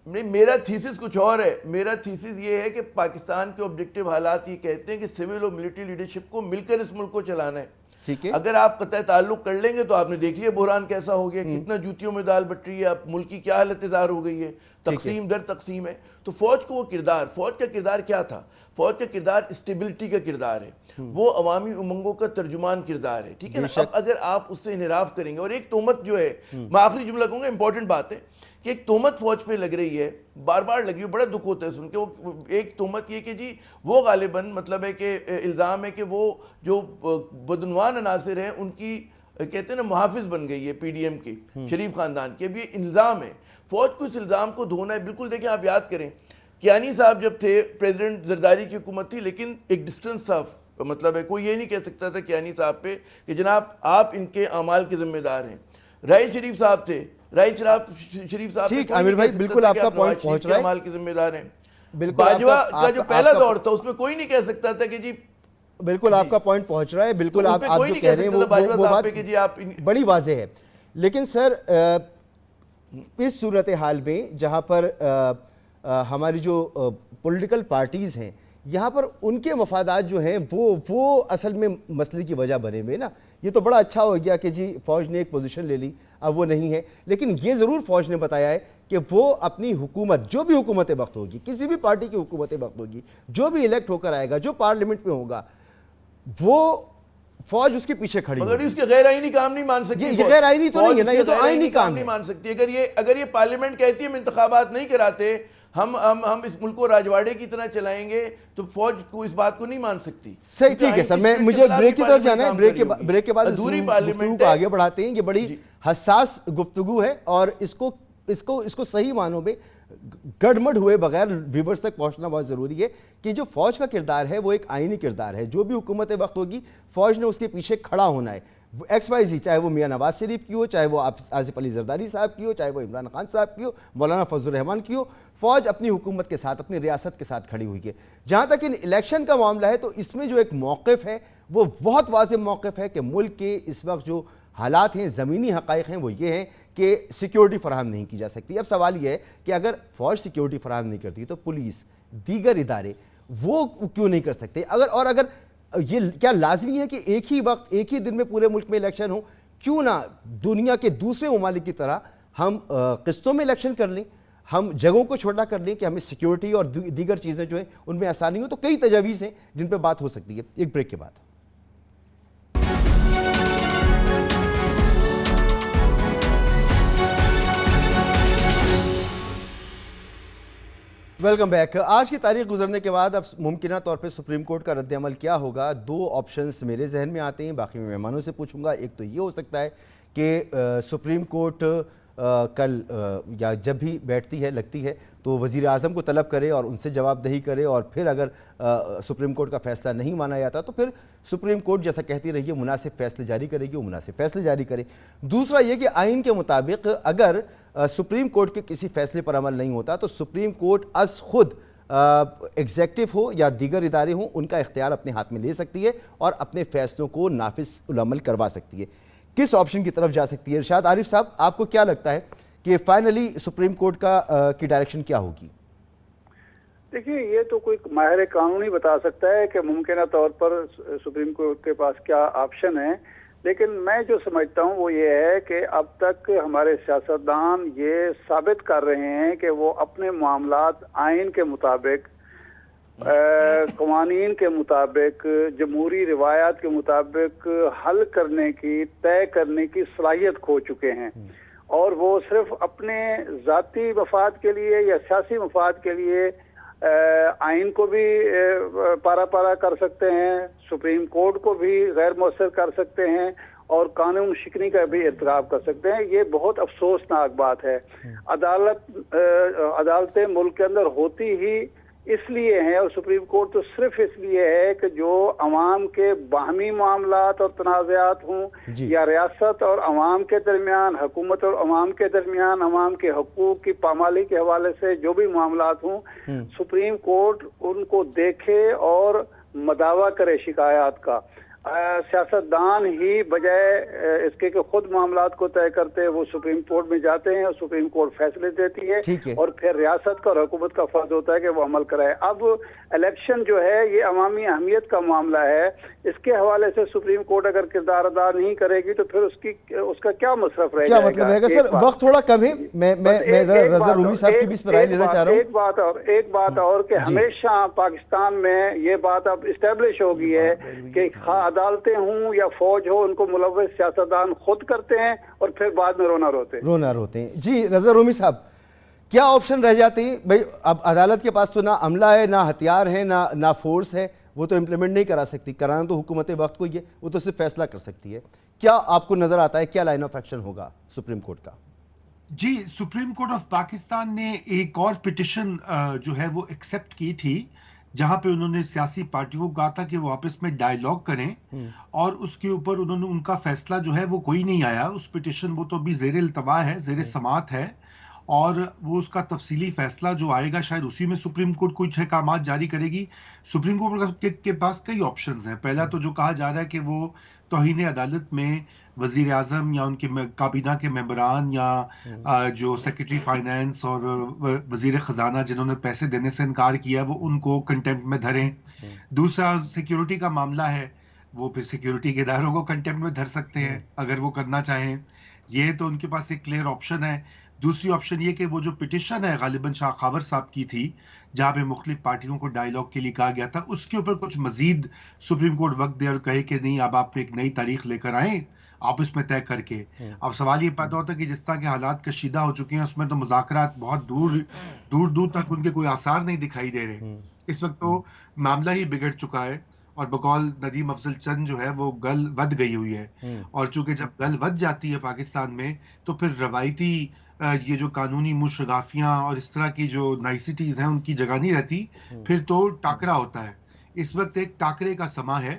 میرا تھیسس کچھ اور ہے۔ میرا تھیسس یہ ہے کہ پاکستان کے آبجیکٹیو حالات یہ کہتے ہیں کہ سول اور ملٹری لیڈرشپ کو مل کر اس ملک کو چلانا ہے۔ ٹھیک ہے، اگر آپ قطع تعلق کر لیں گے تو آپ نے دیکھ لیا بحران کیسا ہو گیا، کتنا جوتیوں میں دال بٹ رہی ہے، اب ملک کی کیا حالت اظہار ہو گئی ہے، تقسیم در تقسیم ہے۔ تو فوج کو وہ کردار، فوج کا کردار کیا تھا؟ فوج کا کردار اسٹیبلٹی کا کردار ہے، وہ عوامی امنگوں کا ترجمان کردار ہے، ٹھیک ہے نا۔ اب اگر آپ اس سے انحراف کریں گے، اور ایک تہمت جو ہے، میں آخری جملہ کہوں گا، امپورٹنٹ بات ہے کہ ایک تہمت فوج پہ لگ رہی ہے، بار بار لگ رہی ہے، بڑا دکھ ہوتا ہے سن کے۔ ایک تہمت یہ کہ جی وہ غالباً مطلب ہے کہ الزام ہے کہ وہ جو بدعنوان عناصر ہیں ان کی کہتے ہیں نا محافظ بن گئی ہے پی ڈی ایم کی، شریف خاندان کی۔ اب یہ الزام ہے، فوج کو اس الزام کو دھونا ہے۔ بالکل دیکھیں آپ یاد کریں کیانی صاحب جب تھے، پریزیڈنٹ زرداری کی حکومت تھی، لیکن ایک ڈسٹنس تھا، مطلب ہے کوئی یہ نہیں کہہ سکتا تھا کیانی صاحب پہ کہ جناب آپ ان کے اعمال کے ذمہ دار ہیں۔ راحیل شریف صاحب تھے، راحیل شریف صاحب ٹھیک عامر بھائی بالکل آپ کا پوائنٹ پہنچ رہا ہے، اعمال کے ذمہ دار ہیں۔ بالکل باجوہ کا جو پہلا دور تھا اس میں کوئی نہیں کہہ سکتا تھا کہ جی، بالکل آپ کا پوائنٹ پہنچ رہا ہے، بالکل آپ جو کہہ رہے ہیں وہ بات بڑی واضح ہے۔ لیکن سر اس صورتحال میں جہاں پر ہماری جو پولیٹیکل پارٹیز ہیں یہاں پر ان کے مفادات جو ہیں وہ اصل میں مسئلے کی وجہ بنے ہوئے نا۔ یہ تو بڑا اچھا ہو گیا کہ جی فوج نے ایک پوزیشن لے لی، اب وہ نہیں ہے، لیکن یہ ضرور فوج نے بتایا ہے کہ وہ اپنی حکومت، جو بھی حکومت وقت ہوگی، کسی بھی پارٹی کی حکومت وقت ہوگی، جو بھی الیکٹ ہو کر آئے گا، جو پارلیمنٹ میں ہوگا، وہ فوج اس کے پیچھے کھڑی ہوگی۔ مگر اس کے غیر آئینی کام نہیں مان سکتی، یہ غیر آئینی تو نہیں ہے نا، یہ تو آئینی کام نہیں مان سکتی۔ اگر یہ پارلیمنٹ کہتی ہے ہم انتخابات نہیں کراتے، ہم اس ملک کو راجواڑے کی طرح چلائیں گے، تو فوج کو اس بات کو نہیں مان سکتی۔ صحیح، ٹھیک ہے سر، مجھے بریک کی طرف جانا ہے، بریک کے بعد گفتگو کو آگے بڑھاتے ہیں۔ یہ بڑی حساس گفتگو ہے اور اس کو صحیح معنوں میں گڑمڑ ہوئے بغیر ویورز تک پہنچنا بہت ضروری ہے کہ جو فوج کا کردار ہے وہ ایک آئینی کردار ہے۔ جو بھی حکومت وقت ہوگی فوج نے اس کے پیچھے کھڑا ہونا ہے، ایکس وائی زی، چاہے وہ میاں نواز شریف کی ہو، چاہے وہ آصف علی زرداری صاحب کی ہو، چاہے وہ عمران خان صاحب کی ہو، مولانا فضل الرحمان کی ہو، فوج اپنی حکومت کے ساتھ، اپنی ریاست کے ساتھ کھڑی ہوئی ہے۔ جہاں تک ان الیکشن کا معاملہ ہے تو اس میں جو ایک موقف ہے وہ بہت واضح موقف ہے کہ ملک کے اس وقت جو حالات ہیں, ضمینی حقائق ہیں, وہ یہ ہیں کہ سیکیورٹی فراہم نہیں کی جا سکتی. اب سوال یہ ہے کہ اگر فوج سیکیورٹی فراہم نہیں کرتی تو پولیس, دیگر ادارے وہ کیوں نہیں کر سکتے؟ اگر یہ کیا لازمی ہے کہ ایک ہی وقت ایک ہی دن میں پورے ملک میں الیکشن ہو؟ کیوں نہ دنیا کے دوسرے ممالک کی طرح ہم قسطوں میں الیکشن کر لیں, ہم جگہوں کو چھوٹا کر لیں کہ ہمیں سیکیورٹی اور دیگر چیزیں جو ہیں ان میں آسانی ہو. تو کئی تجاویز ہیں جن پہ بات ہو سکتی ہے. ایک بریک کے بعد ویلکم بیک. آج کی تاریخ گزرنے کے بعد اب ممکنہ طور پہ سپریم کورٹ کا رد عمل کیا ہوگا؟ دو آپشنز میرے ذہن میں آتے ہیں, باقی میں مہمانوں سے پوچھوں گا. ایک تو یہ ہو سکتا ہے کہ سپریم کورٹ کل یا جب بھی بیٹھتی ہے لگتی ہے تو وزیر اعظم کو طلب کرے اور ان سے جواب دہی کرے, اور پھر اگر سپریم کورٹ کا فیصلہ نہیں مانا جاتا تو پھر سپریم کورٹ جیسا کہتی رہی ہے مناسب فیصلے جاری کرے گی, وہ مناسب فیصلے جاری کرے. دوسرا یہ کہ آئین کے مطابق اگر سپریم کورٹ کے کسی فیصلے پر عمل نہیں ہوتا تو سپریم کورٹ از خود ایگزیکٹو ہو یا دیگر ادارے ہوں ان کا اختیار اپنے ہاتھ میں لے سکتی ہے اور اپنے فیصلوں کو نافذ العمل کروا سکتی ہے. کس آپشن کی طرف جا سکتی ہے؟ ارشاد عارف صاحب, آپ کو کیا لگتا ہے کہ فائنلی سپریم کورٹ کی ڈائریکشن کیا ہوگی؟ دیکھیے, یہ تو کوئی ماہر قانون ہی بتا سکتا ہے کہ ممکنہ طور پر سپریم کورٹ کے پاس کیا آپشن ہے, لیکن میں جو سمجھتا ہوں وہ یہ ہے کہ اب تک ہمارے سیاستدان یہ ثابت کر رہے ہیں کہ وہ اپنے معاملات آئین کے مطابق, قوانین کے مطابق, جمہوری روایات کے مطابق حل کرنے کی, طے کرنے کی صلاحیت کھو چکے ہیں, اور وہ صرف اپنے ذاتی مفاد کے لیے یا سیاسی مفاد کے لیے آئین کو بھی پارا پارا کر سکتے ہیں, سپریم کورٹ کو بھی غیر مؤثر کر سکتے ہیں, اور قانون شکنی کا بھی ارتکاب کر سکتے ہیں. یہ بہت افسوسناک بات ہے. عدالتیں ملک کے اندر ہوتی ہی اس لیے ہیں, اور سپریم کورٹ تو صرف اس لیے ہے کہ جو عوام کے باہمی معاملات اور تنازعات ہوں یا ریاست اور عوام کے درمیان, حکومت اور عوام کے درمیان, عوام کے حقوق کی پامالی کے حوالے سے جو بھی معاملات ہوں, سپریم کورٹ ان کو دیکھے اور مداوا کرے شکایات کا. سیاستدان ہی بجائے اس کے کہ خود معاملات کو طے کرتے وہ سپریم کورٹ میں جاتے ہیں اور سپریم کورٹ فیصلے دیتی ہے, اور پھر ریاست کا اور حکومت کا فرض ہوتا ہے کہ وہ عمل کرائے. اب الیکشن جو ہے یہ عوامی اہمیت کا معاملہ ہے, اس کے حوالے سے سپریم کورٹ اگر کردار ادا نہیں کرے گی تو پھر اس کا کیا مصرف رہے گا؟ کیا مطلب ہے؟ سر وقت تھوڑا کم ہے, میں ذرا رضا رومی صاحب کی بھی اس پر رائے لینا چاہ رہا ہوں. ایک بات اور کہ ہمیشہ پاکستان میں یہ بات اب اسٹیبلش ہو گئی ہے کہ عدالتیں ہوں یا فوج ہو, ان کو ملوث سیاستدان خود کرتے ہیں اور پھر بعد میں رونا روتے ہیں. جی رضا رومی صاحب, کیا آپشن رہ جاتے ہیں بھائی؟ اب عدالت کے پاس تو نہ عملہ ہے, نہ ہتھیار ہے, نہ فورس ہے, وہ تو امپلیمنٹ نہیں کرا سکتی, کرانا تو حکومت وقت کو ہی ہے, وہ تو صرف فیصلہ کر سکتی ہے. کیا آپ کو نظر آتا ہے کیا لائن آف ایکشن ہوگا سپریم کورٹ کا؟ جی, سپریم کورٹ آف پاکستان نے ایک اور پٹیشن جو ہے وہ ایکسیپٹ کی تھی, جہاں پہ انہوں نے سیاسی پارٹیوں کو کہا تھا کہ وہ آپس میں ڈائیلاگ کریں, اور اس کے اوپر انہوں نے ان کا فیصلہ جو ہے وہ کوئی نہیں آیا. اس پٹیشن وہ تو ابھی زیر التوا ہے, زیر سماعت ہے, اور وہ اس کا تفصیلی فیصلہ جو آئے گا شاید اسی میں سپریم کورٹ کچھ احکامات جاری کرے گی. سپریم کورٹ کے پاس کئی آپشنز ہیں. پہلا تو جو کہا جا رہا ہے کہ وہ توہین عدالت میں وزیر اعظم یا ان کے کابینہ کے ممبران یا جو سیکرٹری فائنانس اور وزیر خزانہ جنہوں نے پیسے دینے سے انکار کیا وہ ان کو کنٹیمپٹ میں دھریں. دوسرا سیکیورٹی کا معاملہ ہے, وہ پھر سیکیورٹی کے اداروں کو کنٹیمپٹ میں دھر سکتے ہیں اگر وہ کرنا چاہیں. یہ تو ان کے پاس ایک کلیئر آپشن ہے. دوسری آپشن یہ کہ وہ جو پٹیشن ہے غالباً شاہ خاور صاحب کی تھی, جہاں پہ مختلف پارٹیوں کو ڈائیلاگ کے لیے کہا گیا تھا, اس کے اوپر کچھ مزید سپریم کورٹ وقت دے اور کہے کہ نہیں, اب آپ ایک نئی تاریخ لے کر آئیں آپس میں طے کر کے. اب سوال یہ پیدا ہوتا ہے کہ جس طرح کے حالات کشیدہ ہو چکے ہیں اس میں تو مذاکرات بہت دور تک ان کے کوئی آثار نہیں دکھائی دے رہے. اس وقت تو معاملہ ہی بگڑ چکا ہے, اور بقول ندیم افضل چند جو ہے وہ گل ود گئی ہوئی ہے. اور چونکہ جب گل ود جاتی ہے پاکستان میں تو پھر روایتی یہ جو قانونی مشرافیاں اور اس طرح کی جو نائسٹیز ہیں ان کی جگہ نہیں رہتی, پھر تو ٹاکرا ہوتا ہے. اس وقت ایک ٹاکرے کا سماں ہے,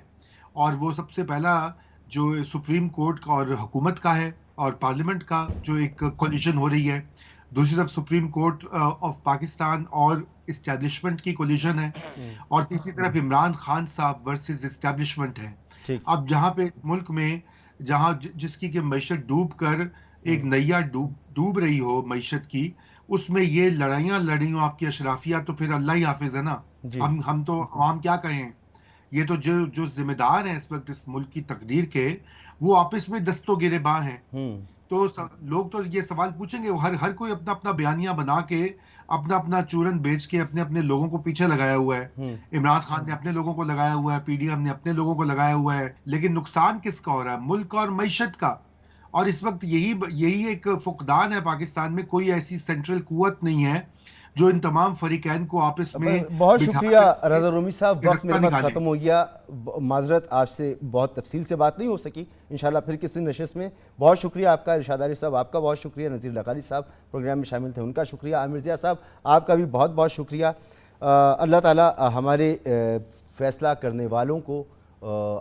اور وہ سب سے پہلا جو سپریم کورٹ کا اور حکومت کا ہے اور پارلیمنٹ کا جو ایک کولیشن ہو رہی ہے. دوسری طرف سپریم کورٹ آف پاکستان اور اسٹیبلشمنٹ کی کولیشن ہے, اور تیسری طرف عمران خان صاحب ورسز اسٹیبلشمنٹ ہے. اب جہاں پہ ملک میں جہاں جس کی کہ معیشت ڈوب کر ایک نیا ڈوب رہی ہو معیشت کی، اس میں یہ لڑائیاں لڑی ہوں آپ کی اشرافیہ، تو پھر اللہ ہی حافظ ہے نا. ہم تو عوام کیا کہیں. یہ تو جو ذمہ دار ہیں اس وقت اس ملک کی تقدیر کے، وہ آپس میں دست و گریباں ہیں. تو لوگ تو یہ سوال پوچھیں گے، ہر کوئی اپنا اپنا بیانیہ بنا کے اپنا اپنا چورن بیچ کے اپنے اپنے لوگوں کو پیچھے لگایا ہوا ہے. عمران خان نے اپنے لوگوں کو لگایا ہوا ہے، پی ڈی ایم نے اپنے لوگوں کو لگایا ہوا ہے، لیکن نقصان کس کا ہو رہا ہے؟ ملک اور معیشت کا. اور اس وقت یہی ایک فقدان ہے پاکستان میں. کوئی ایسی سینٹرل قوت نہیں ہے جو ان تمام فریقین کو آپس میں. بہت شکریہ رضا رومی صاحب، وقت میرے پاس ختم ہو گیا. معذرت آپ سے بہت تفصیل سے بات نہیں ہو سکی، انشاءاللہ پھر کسی نشست میں. بہت شکریہ آپ کا ارشاد عارف صاحب، آپ کا بہت شکریہ. نذیر لغاری صاحب پروگرام میں شامل تھے، ان کا شکریہ. عامر ضیاء صاحب آپ کا بھی بہت بہت شکریہ. اللہ تعالیٰ ہمارے فیصلہ کرنے والوں کو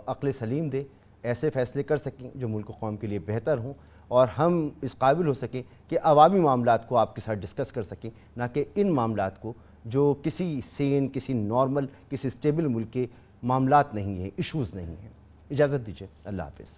عقل سلیم دے، ایسے فیصلے کر سکیں جو ملک و قوم کے لیے بہتر ہوں، اور ہم اس قابل ہو سکیں کہ عوامی معاملات کو آپ کے ساتھ ڈسکس کر سکیں، نہ کہ ان معاملات کو جو کسی سین، کسی نارمل، کسی اسٹیبل ملک کے معاملات نہیں ہیں، ایشوز نہیں ہیں. اجازت دیجیے، اللہ حافظ.